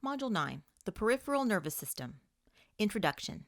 Module 9, the Peripheral Nervous System. Introduction.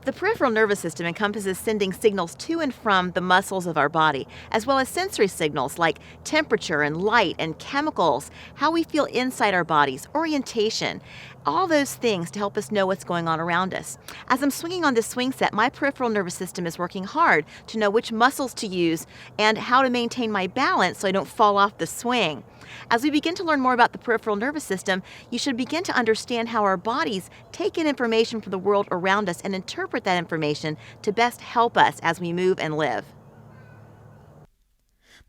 The peripheral nervous system encompasses sending signals to and from the muscles of our body, as well as sensory signals like temperature and light and chemicals, how we feel inside our bodies, orientation, all those things to help us know what's going on around us. As I'm swinging on this swing set, my peripheral nervous system is working hard to know which muscles to use and how to maintain my balance so I don't fall off the swing. As we begin to learn more about the peripheral nervous system, you should begin to understand how our bodies take in information from the world around us and interpret that information to best help us as we move and live.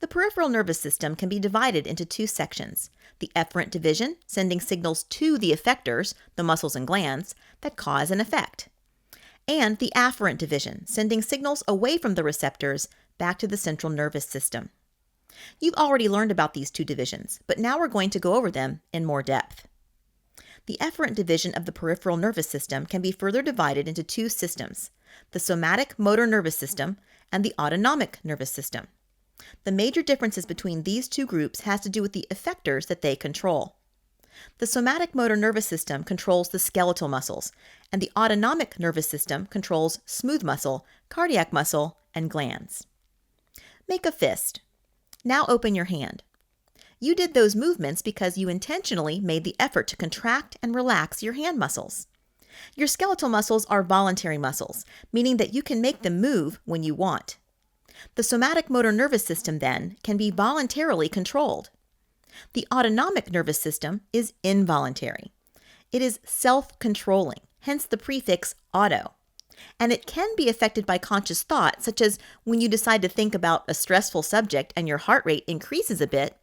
The peripheral nervous system can be divided into two sections: the efferent division, sending signals to the effectors, the muscles and glands, that cause an effect, and the afferent division, sending signals away from the receptors back to the central nervous system. You've already learned about these two divisions, but now we're going to go over them in more depth. The efferent division of the peripheral nervous system can be further divided into two systems: the somatic motor nervous system and the autonomic nervous system. The major differences between these two groups has to do with the effectors that they control. The somatic motor nervous system controls the skeletal muscles, and the autonomic nervous system controls smooth muscle, cardiac muscle, and glands. Make a fist. Now open your hand. You did those movements because you intentionally made the effort to contract and relax your hand muscles. Your skeletal muscles are voluntary muscles, meaning that you can make them move when you want. The somatic motor nervous system, then, can be voluntarily controlled. The autonomic nervous system is involuntary. It is self-controlling, hence the prefix auto. And it can be affected by conscious thought, such as when you decide to think about a stressful subject and your heart rate increases a bit,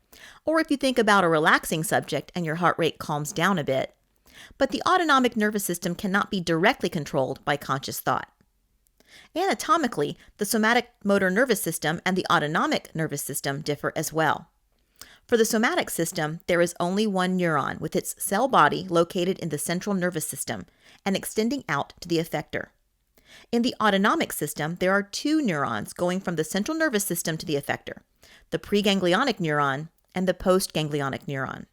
or if you think about a relaxing subject and your heart rate calms down a bit. But the autonomic nervous system cannot be directly controlled by conscious thought. Anatomically, the somatic motor nervous system and the autonomic nervous system differ as well. For the somatic system, there is only one neuron with its cell body located in the central nervous system and extending out to the effector. In the autonomic system, there are two neurons going from the central nervous system to the effector: the preganglionic neuron and the postganglionic neuron.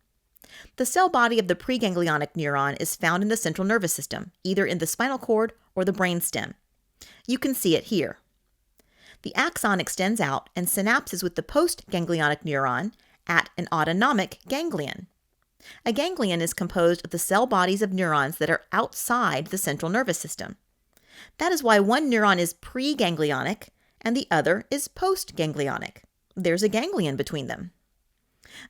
The cell body of the preganglionic neuron is found in the central nervous system, either in the spinal cord or the brainstem. You can see it here. The axon extends out and synapses with the postganglionic neuron at an autonomic ganglion. A ganglion is composed of the cell bodies of neurons that are outside the central nervous system. That is why one neuron is preganglionic and the other is postganglionic. There's a ganglion between them.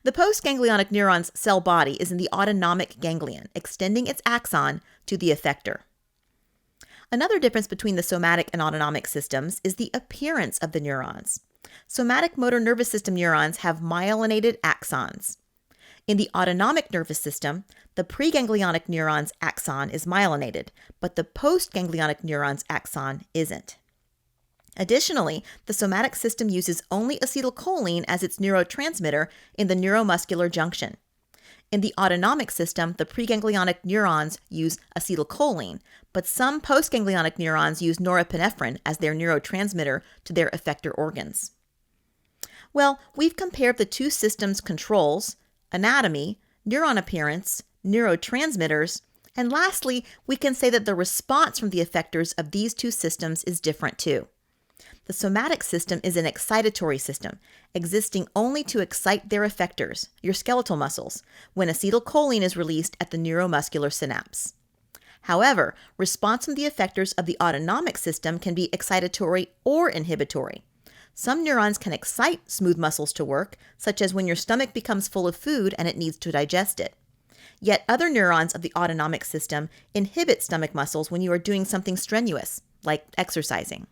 The postganglionic neuron's cell body is in the autonomic ganglion, extending its axon to the effector. Another difference between the somatic and autonomic systems is the appearance of the neurons. Somatic motor nervous system neurons have myelinated axons. In the autonomic nervous system, the preganglionic neuron's axon is myelinated, but the postganglionic neuron's axon isn't. Additionally, the somatic system uses only acetylcholine as its neurotransmitter in the neuromuscular junction. In the autonomic system, the preganglionic neurons use acetylcholine, but some postganglionic neurons use norepinephrine as their neurotransmitter to their effector organs. Well, we've compared the two systems' controls, anatomy, neuron appearance, neurotransmitters, and lastly, we can say that the response from the effectors of these two systems is different too. The somatic system is an excitatory system, existing only to excite their effectors, your skeletal muscles, when acetylcholine is released at the neuromuscular synapse. However, response from the effectors of the autonomic system can be excitatory or inhibitory. Some neurons can excite smooth muscles to work, such as when your stomach becomes full of food and it needs to digest it. Yet other neurons of the autonomic system inhibit stomach muscles when you are doing something strenuous, like exercising.